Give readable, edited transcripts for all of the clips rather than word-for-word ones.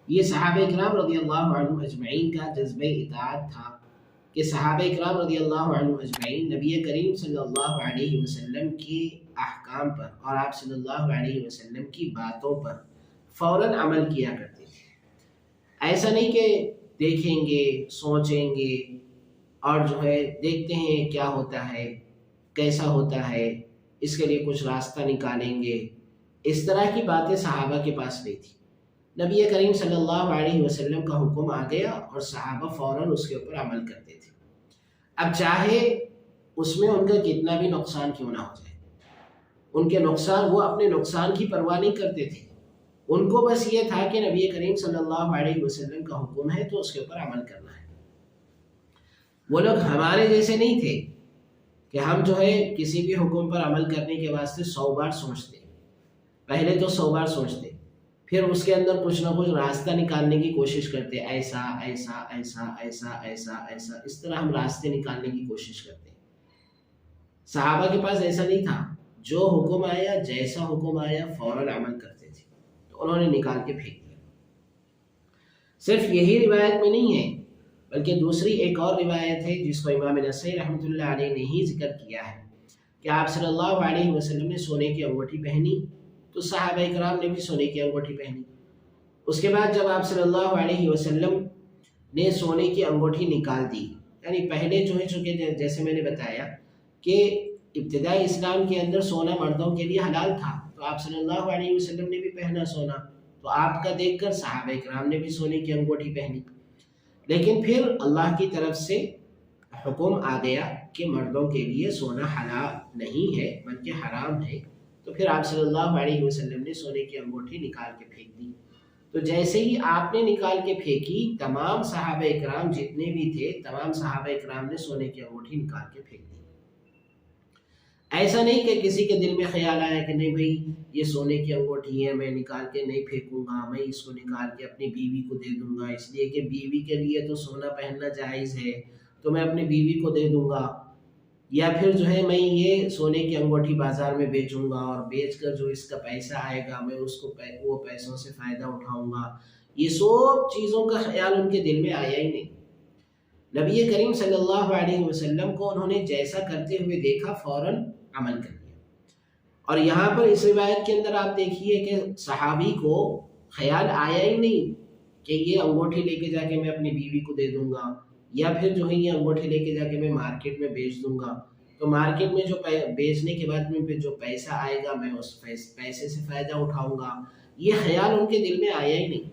یہ صحابہ کرام رضی اللہ عنہم اجمعین کا جذبہ اطاعت تھا کہ صحابہ کرام رضی اللہ عنہم اجمعین نبی کریم صلی اللہ علیہ وسلم کے احکام پر اور آپ صلی اللہ علیہ وسلم کی باتوں پر فوراً عمل کیا کرتے تھے۔ ایسا نہیں کہ دیکھیں گے، سوچیں گے اور جو ہے دیکھتے ہیں کیا ہوتا ہے، کیسا ہوتا ہے، اس کے لیے کچھ راستہ نکالیں گے، اس طرح کی باتیں صحابہ کے پاس نہیں تھی۔ نبی کریم صلی اللہ علیہ وسلم کا حکم آ گیا اور صحابہ فوراً اس کے اوپر عمل کرتے تھے، اب چاہے اس میں ان کا کتنا بھی نقصان کیوں نہ ہو جائے۔ ان کے نقصان، وہ اپنے نقصان کی پرواہ نہیں کرتے تھے، ان کو بس یہ تھا کہ نبی کریم صلی اللہ علیہ وسلم کا حکم ہے تو اس کے اوپر عمل کرنا ہے۔ وہ لوگ ہمارے جیسے نہیں تھے کہ ہم جو ہے کسی بھی حکم پر عمل کرنے کے واسطے 100 بار سوچتے، پہلے تو 100 بار سوچتے، پھر اس کے اندر کچھ نہ کچھ راستہ نکالنے کی کوشش کرتے، ایسا ایسا ایسا ایسا ایسا ایسا، اس طرح ہم راستے نکالنے کی کوشش کرتے۔ صحابہ کے پاس ایسا نہیں تھا، جو حکم آیا، جیسا حکم آیا فوراً عمل کرتے تھے، تو انہوں نے نکال کے پھینک دیا۔ صرف یہی روایت میں نہیں ہے، بلکہ دوسری ایک اور روایت ہے جس کو امام نسائی رحمۃ اللہ علیہ نے ہی ذکر کیا ہے کہ آپ صلی اللہ علیہ وسلم نے سونے کی انگوٹھی پہنی تو صحابہ کرام نے بھی سونے کی انگوٹھی پہنی۔ اس کے بعد جب آپ صلی اللہ علیہ وسلم نے سونے کی انگوٹھی نکال دی، یعنی پہلے جو ہے چونکہ جیسے میں نے بتایا کہ ابتدائی اسلام کے اندر سونا مردوں کے لیے حلال تھا، تو آپ صلی اللہ علیہ وسلم نے بھی پہنا سونا، تو آپ کا دیکھ کر صحابہ کرام نے بھی سونے کی انگوٹھی پہنی۔ لیکن پھر اللہ کی طرف سے حکم آ گیا کہ مردوں کے لیے سونا حلال نہیں ہے بلکہ حرام ہے، تو پھر آپ صلی اللہ علیہ وسلم نے سونے کی انگوٹھی نکال کے پھینک دی۔ تو جیسے ہی آپ نے نکال کے پھینکی، تمام صحابہ کرام جتنے بھی تھے، تمام صحابہ کرام نے سونے کی انگوٹھی نکال کے پھینک دی۔ ایسا نہیں کہ کسی کے دل میں خیال آیا کہ نہیں بھائی یہ سونے کی انگوٹھی ہے، میں نکال کے نہیں پھینکوں گا، میں اس کو نکال کے اپنی بیوی کو دے دوں گا، اس لیے کہ بیوی کے لیے تو سونا پہننا جائز ہے تو میں اپنی بیوی کو دے دوں گا، یا پھر جو ہے میں یہ سونے کی انگوٹھی بازار میں بیچوں گا اور بیچ کر جو اس کا پیسہ آئے گا میں اس کو وہ پیسوں سے فائدہ اٹھاؤں گا۔ یہ سب چیزوں کا خیال ان کے دل میں آیا ہی نہیں۔ نبی کریم صلی اللہ علیہ وسلم کو انہوں نے جیسا کرتے ہوئے دیکھا، فوراً عمل کر لیا۔ اور یہاں پر اس روایت کے اندر آپ دیکھیے کہ صحابی کو خیال آیا ہی نہیں کہ یہ انگوٹھی لے کے جا کے میں اپنی بیوی کو دے دوں گا، یا پھر جو ہے یہ انگوٹھی لے کے جا کے میں مارکیٹ میں بیچ دوں گا، تو مارکیٹ میں جو بیچنے کے بعد میں جو پیسہ آئے گا میں اس پیسے سے فائدہ اٹھاؤں گا، یہ خیال ان کے دل میں آیا ہی نہیں۔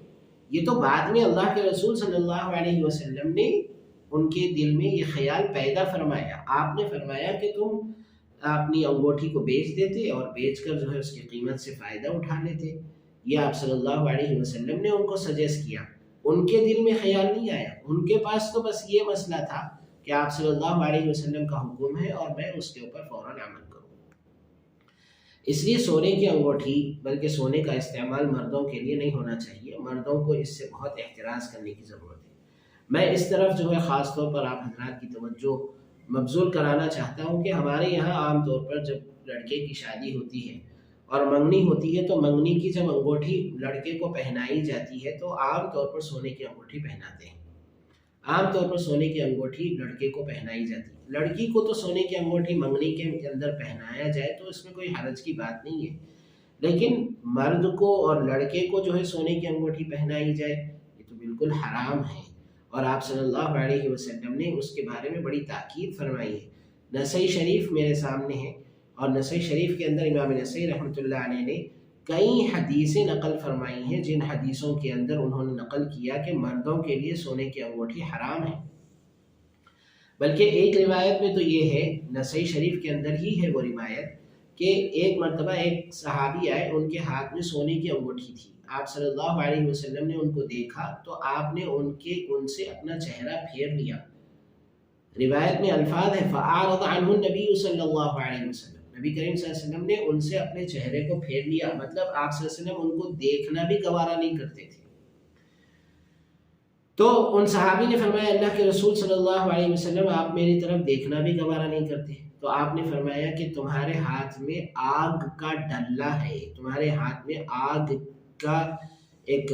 یہ تو بعد میں اللہ کے رسول صلی اللہ علیہ وسلم نے ان کے دل میں یہ خیال پیدا فرمایا۔ آپ نے فرمایا کہ تم اپنی انگوٹھی کو بیچ دیتے اور بیچ کر جو ہے اس کی قیمت سے فائدہ اٹھا لیتے۔ یہ آپ صلی اللہ علیہ وسلم نے ان کو سجیسٹ کیا، ان کے دل میں خیال نہیں آیا، ان کے پاس تو بس یہ مسئلہ تھا کہ آپ صلی اللہ علیہ وسلم کا حکم ہے اور میں اس کے اوپر فوراً عمل کروں۔ اس لیے سونے کی انگوٹھی بلکہ سونے کا استعمال مردوں کے لیے نہیں ہونا چاہیے، مردوں کو اس سے بہت احتراز کرنے کی ضرورت ہے۔ میں اس طرف جو ہے خاص طور پر آپ حضرات کی توجہ مبذول کرانا چاہتا ہوں کہ ہمارے یہاں عام طور پر جب لڑکے کی شادی ہوتی ہے اور منگنی ہوتی ہے تو منگنی کی جب انگوٹھی لڑکے کو پہنائی جاتی ہے تو عام طور پر سونے کی انگوٹھی پہناتے ہیں، عام طور پر سونے کی انگوٹھی لڑکے کو پہنائی جاتی ہے۔ لڑکی کو تو سونے کی انگوٹھی منگنی کے اندر پہنایا جائے تو اس میں کوئی حرج کی بات نہیں ہے، لیکن مرد کو اور لڑکے کو جو ہے سونے کی انگوٹھی پہنائی جائے یہ تو بالکل حرام ہے، اور آپ صلی اللہ علیہ وسلم نے اس کے بارے میں بڑی تاکید فرمائی ہے۔ نسائی شریف میرے سامنے ہے، اور نسائی شریف کے اندر امام نسائی رحمۃ اللہ علیہ نے کئی حدیثیں نقل فرمائی ہیں، جن حدیثوں کے اندر انہوں نے نقل کیا کہ مردوں کے لیے سونے کی انگوٹھی حرام ہے۔ بلکہ ایک روایت میں تو یہ ہے، نسائی شریف کے اندر ہی ہے وہ روایت، کہ ایک مرتبہ ایک صحابی آئے، ان کے ہاتھ میں سونے کی انگوٹھی تھی، آپ صلی اللہ علیہ وسلم نے ان کو دیکھا تو آپ نے ان سے اپنا چہرہ پھیر لیا۔ روایت میں الفاظ ہے فَأَعْرَضَ عَنْهُ النَّبِيُّ صلی اللہ علیہ وسلم، نبی کریم صلی اللہ علیہ وسلم نے ان سے اپنے چہرے کو پھیر لیا، مطلب آپ صلی اللہ علیہ وسلم ان کو دیکھنا بھی گوارا نہیں کرتے تھے۔ تو ان صحابی نے فرمایا اللہ کے رسول صلی اللہ علیہ وسلم آپ میری طرف دیکھنا بھی گوارا نہیں کرتے، تو آپ نے فرمایا کہ تمہارے ہاتھ میں آگ کا ڈلہ ہے، تمہارے ہاتھ میں آگ کا ایک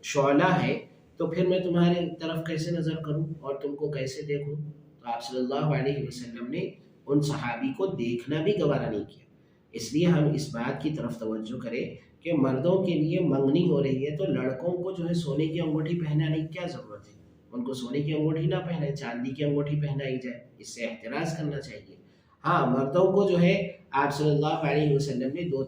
شعلہ ہے، تو پھر میں تمہارے طرف کیسے نظر کروں اور تم کو کیسے دیکھوں؟ تو آپ صلی اللہ علیہ وسلم نے ان صحابی کو دیکھنا بھی گوارا نہیں کیا۔ اس لیے ہم اس بات کی طرف توجہ کریں کہ مردوں کے لیے منگنی ہو رہی ہے تو لڑکوں کو جو ہے سونے کی انگوٹھی پہنانے کی کیا ضرورت ہے؟ ان کو سونے کی انگوٹھی نہ پہنائے، چاندی کی انگوٹھی پہنائی جائے، اس سے احتراز کرنا چاہیے۔ ہاں، مردوں کو جو ہے آپ صلی اللہ علیہ وسلم نے دو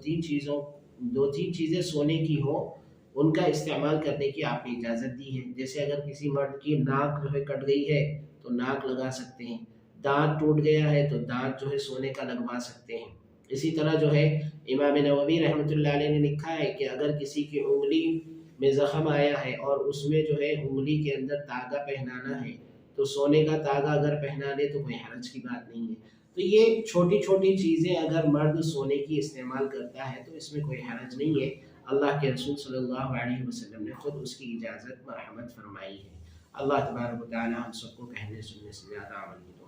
تین چیزیں سونے کی ہوں ان کا استعمال کرنے کی آپ نے اجازت دی ہے۔ جیسے اگر کسی مرد کی ناک جو ہے کٹ گئی ہے تو ناک لگا سکتے ہیں، دانت ٹوٹ گیا ہے تو دانت جو ہے سونے کا لگوا سکتے ہیں۔ اسی طرح جو ہے امام نووی رحمۃ اللہ علیہ نے لکھا ہے کہ اگر کسی کی انگلی میں زخم آیا ہے اور اس میں جو ہے انگلی کے اندر تاگا پہنانا ہے تو سونے کا تاگا اگر پہنا دے تو کوئی حرج کی بات نہیں ہے۔ تو یہ چھوٹی چھوٹی چیزیں اگر مرد سونے کی استعمال کرتا ہے تو اس میں کوئی حرج نہیں ہے۔ اللہ کے رسول صلی اللہ علیہ وسلم نے خود اس کی اجازت مرحمت فرمائی ہے۔ اللہ تبارک و تعالی ہم سب کو کہنے سننے سے زیادہ عمل